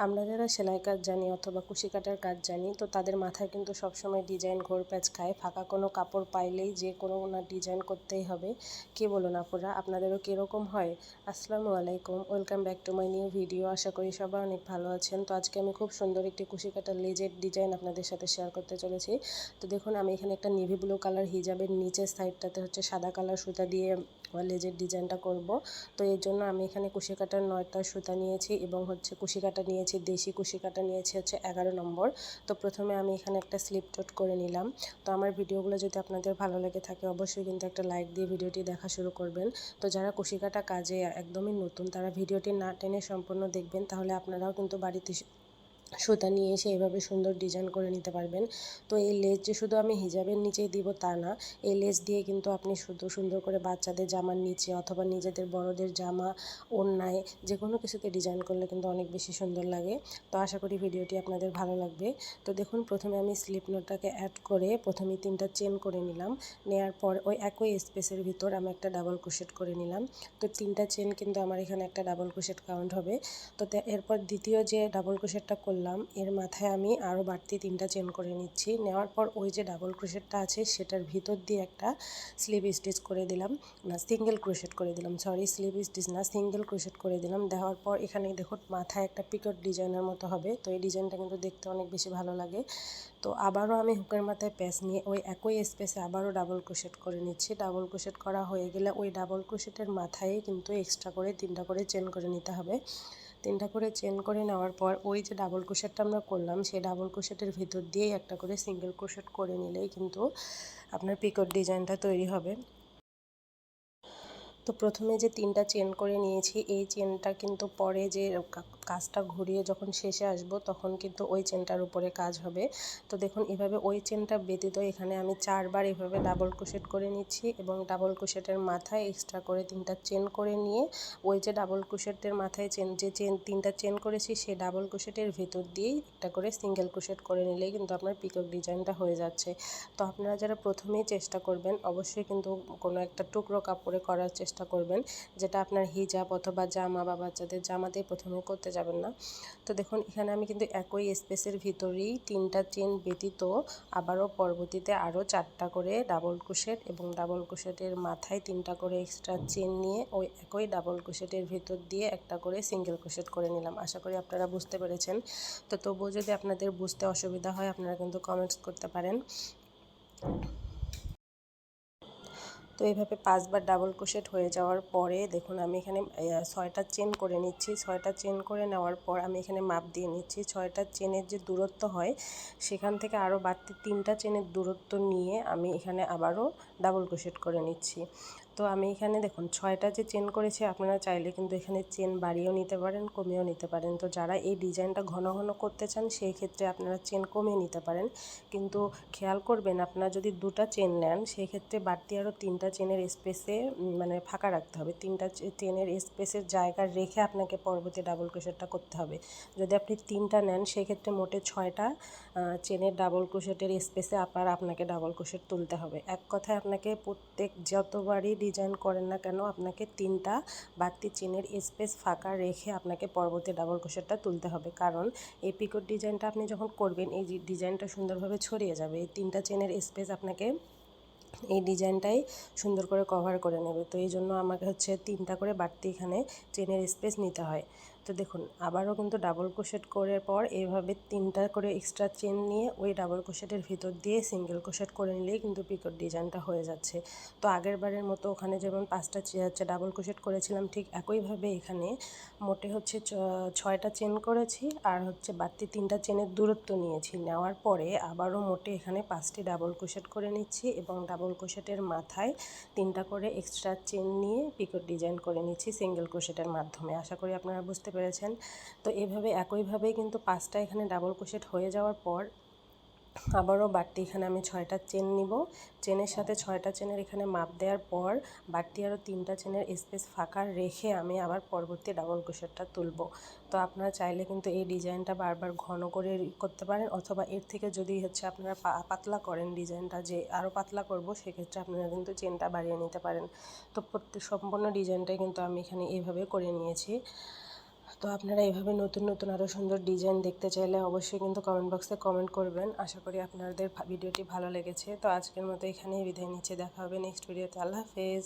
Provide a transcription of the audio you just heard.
আমরা যারা সেলাই কাজ জানি অথবা কুশি কাটার কাজ জানি তো তাদের মাথায় কিন্তু সবসময় ডিজাইন ঘোরপ্যাচ খায়। ফাঁকা কোনো কাপড় পাইলেই যে কোনো না ডিজাইন করতেই হবে। কি বলুন আপুরা, আপনাদেরও কীরকম হয়? আসসালামু আলাইকুম, welcome back to my new video. আশা করি সবাই অনেক ভালো আছেন। তো আজকে আমি খুব সুন্দর একটি কুশি কাটার লেজের ডিজাইন আপনাদের সাথে শেয়ার করতে চলেছি। তো দেখুন, আমি এখানে একটা নেভি ব্লু কালার হিজাবের নিচের সাইডটাতে হচ্ছে সাদা কালার সুতা দিয়ে লেজের ডিজাইনটা করব। তো এর জন্য আমি এখানে কুশি কাটার 9টা সুতা নিয়েছি এবং হচ্ছে কুশি কাটা নিয়েছি, দেশি কুশি কাটা নিয়েছি হচ্ছে 11 নম্বর। তো প্রথমে আমি এখানে একটা স্লিপ টট করে নিলাম। তো আমার ভিডিওগুলো যদি আপনাদের ভালো লেগে থাকে অবশ্যই কিন্তু একটা লাইক দিয়ে ভিডিওটি দেখা শুরু করবেন। তো যারা কুশি কাটা কাজে একদমই নতুন তারা ভিডিওটি না টেনে সম্পূর্ণ দেখবেন, তাহলে আপনারাও কিন্তু বাড়িতে সুতা নিয়ে এসে এভাবে সুন্দর ডিজাইন করে নিতে পারবেন। তো এই লেস যে শুধু আমি হিজাবের নিচেই দিব তা না, এই লেস দিয়ে কিন্তু আপনি শুধু সুন্দর করে বাচ্চাদের জামার নিচে অথবা নিজেদের বড়দের জামা, ওড়নায় যে কোনো কিছুতে ডিজাইন করলে কিন্তু অনেক বেশি সুন্দর লাগে। তো আশা করি ভিডিওটি আপনাদের ভালো লাগবে। তো দেখুন, প্রথমে আমি স্লিপ নোটটাকে অ্যাড করে প্রথমে 3টা চেন করে নিলাম। নেওয়ার পর ওই একই স্পেসের ভিতর আমি একটা ডাবল ক্রোশেট করে নিলাম। তো 3টা চেন কিন্তু আমার এখানে একটা ডাবল ক্রোশেট কাউন্ট হবে। তো এরপর দ্বিতীয় যে ডাবল ক্রোশেটটা করলাম এর মাথায় আমি আরও বাড়তি 3টা চেন করে নিচ্ছি। নেওয়ার পর ওই যে ডাবল ক্রোশেটটা আছে সেটার ভিতর দিয়ে একটা স্লিপ স্টিচ করে দিলাম, না সিঙ্গেল ক্রোশেট করে দিলাম, সরি স্লিপ স্টিচ না, সিঙ্গেল ক্রোশেট করে দিলাম। দেওয়ার পর এখানে দেখুন মাথায় একটা পিকট ডিজাইনের মতো হবে। তো এই ডিজাইনটা কিন্তু দেখতে অনেক বেশি ভালো লাগে। তো আবারও আমি হুকের মাথায় প্যাচ নিয়ে ওই একই স্পেসে আবারও ডাবল ক্রোশেট করে নিচ্ছি। ডাবল ক্রোশেট করা হয়ে গেলে ওই ডাবল ক্রোশেটের মাথায় কিন্তু এক্সট্রা করে 3টা করে চেন করে নিতে হবে। 3টা করে চেন করে নেওয়ার পর ওই যে ডাবল ক্রোশেটটা আমরা করলাম সেই ডাবল ক্রোশেটের ভিতর দিয়েই একটা করে সিঙ্গেল ক্রোশেট করে নিলেই কিন্তু আপনার পিকট ডিজাইনটা তৈরি হবে। তো প্রথমে যে 3টা চেন করে নিয়েছি এই চেনটা কিন্তু পরে যে কাজটা ঘুরিয়ে যখন শেষে আসব তখন কিন্তু ওই চেনটার উপরে কাজ হবে। তো দেখুন, এভাবে ওই চেনটা ব্যতীত এখানে আমি 4বার এভাবে ডাবল ক্রোশেট করে নিচ্ছি এবং ডাবল ক্রোশেটের মাথায় এক্সট্রা করে 3টা চেন করে নিয়ে ওই যে ডাবল ক্রোশেটের মাথায় 3টা চেন করেছি সেই ডাবল ক্রোশেটের ভেতর দিয়েই একটা করে সিঙ্গেল ক্রোশেট করে নিলেই কিন্তু আপনার পিকক ডিজাইনটা হয়ে যাচ্ছে। তো আপনারা যারা প্রথমেই চেষ্টা করবেন অবশ্যই কিন্তু কোনো একটা টুকরো কাপড়ে করার চেষ্টা করবেন, যেটা আপনার হিজাব অথবা জামা বা বাচ্চাদের জামাতে প্রথমে করতে যাবেন না। তো দেখুন, এখানে আমি কিন্তু একই স্পেসের ভিতরেই 3টা চেন ব্যতীত আবারও পরবর্তীতে আরও 4টা করে ডাবল ক্রোশেট এবং ডাবল ক্রোশেটের মাথায় 3টা করে এক্সট্রা চেন নিয়ে ওই একই ডাবল ক্রোশেটের ভিতর দিয়ে একটা করে সিঙ্গেল ক্রোশেট করে নিলাম। আশা করি আপনারা বুঝতে পেরেছেন। তো তবুও যদি আপনাদের বুঝতে অসুবিধা হয় আপনারা কিন্তু কমেন্টস করতে পারেন। তো এইভাবে 5বার ডাবল ক্রোশেট হয়ে যাওয়ার পরে দেখুন আমি এখানে 6টা চেন করে নিচ্ছি। 6টা চেন করে নেওয়ার পর আমি এখানে মাপ দিয়ে নিচ্ছি। 6টা চেনের যে দূরত্ব হয় সেখান থেকে আরও বাড়তি 3টা চেনের দূরত্ব নিয়ে আমি এখানে আবারও ডাবল ক্রোশেট করে নিচ্ছি। তো আমি এখানে দেখুন 6টা যে চেন করেছি আপনারা চাইলে কিন্তু এখানে চেন বাড়িয়েও নিতে পারেন, কমিয়েও নিতে পারেন। তো যারা এই ডিজাইনটা ঘন ঘন করতে চান সেই ক্ষেত্রে আপনারা চেন কমিয়ে নিতে পারেন, কিন্তু খেয়াল করবেন আপনারা যদি 2টা চেন নেন সেই ক্ষেত্রে বাড়তি আরও 3টা চেনের স্পেসে মানে ফাঁকা রাখতে হবে। 3টা চেনের স্পেসের জায়গা রেখে আপনাকে পরবর্তী ডাবল ক্রোশেটটা করতে হবে। যদি আপনি 3টা নেন সেক্ষেত্রে মোটে 6টা চেনের ডাবল ক্রোশেটের স্পেসে আপনাকে ডাবল ক্রোশেট তুলতে হবে। এক কথায় আপনাকে প্রত্যেক যতবারই ডিজাইন করেন না কেন আপনাকে 3টা বাড়তি চেনের স্পেস ফাঁকা রেখে আপনাকে পরবর্তী ডাবল ক্রোশেটটা তুলতে হবে। কারণ এই পিকট ডিজাইনটা আপনি যখন করবেন এই ডিজাইনটা সুন্দরভাবে ছড়িয়ে যাবে। এই 3টা চেনের স্পেস আপনাকে এই ডিজাইনটাই সুন্দর করে কভার করে নেবে। তো এই জন্য আমাকে হচ্ছে 3টা করে বাড়তি এখানে চেনের স্পেস নিতে হয়। তো দেখুন আবারও কিন্তু ডাবল ক্রোশেট করার পর এইভাবে 3টা করে এক্সট্রা চেন নিয়ে ওই ডাবল ক্রোশেটের ভিতর দিয়ে সিঙ্গেল ক্রোশেট করে নিলেই কিন্তু পিকট ডিজাইনটা হয়ে যাচ্ছে। তো আগের বারের মতো ওখানে যেমন 5টা ডাবল ক্রোশেট করেছিলাম ঠিক একইভাবে এখানে মোটে হচ্ছে 6টা চেন করেছি আর হচ্ছে বাড়তি 3টা চেনের দূরত্ব নিয়েছি। নেওয়ার পরে আবারও মোটে এখানে 5টি ডাবল ক্রোশেট করে নিচ্ছি এবং ডাবল ক্রোশেটের মাথায় 3টা করে এক্সট্রা চেন নিয়ে পিকট ডিজাইন করে নিচ্ছি সিঙ্গেল ক্রোশেটের মাধ্যমে। আশা করি আপনারা বুঝতে পেরেছেন। তো এইভাবে একইভাবেই কিন্তু 5টা এখানে ডাবল ক্রোশেট হয়ে যাওয়ার পর আবারও বাড়তি এখানে আমি 6টা চেন নিব। চেনের সাথে 6টা চেনের এখানে মাপ দেওয়ার পর বাড়তি আরও 3টা চেনের স্পেস ফাঁকা রেখে আমি আবার পরবর্তী ডাবল ক্রোশেটটা তুলব। তো আপনারা চাইলে কিন্তু এই ডিজাইনটা বারবার ঘন করে করতে পারেন অথবা এর থেকে যদি হচ্ছে আপনারা পাতলা করেন ডিজাইনটা, যে আরও পাতলা করব সেক্ষেত্রে আপনারা কিন্তু চেনটা বাড়িয়ে নিতে পারেন। তো সম্পূর্ণ ডিজাইনটাই কিন্তু আমি এখানে এইভাবে করে নিয়েছি। তো আপনারা এইভাবে নতুন নতুন আরও সুন্দর ডিজাইন দেখতে চাইলে অবশ্যই কিন্তু কমেন্ট বক্সে কমেন্ট করবেন। আশা করি আপনাদের ভিডিওটি ভালো লেগেছে। তো আজকের মতো এখানেই বিদায় নিচ্ছি, দেখা হবে নেক্সট ভিডিওতে। আল্লাহ হাফেজ।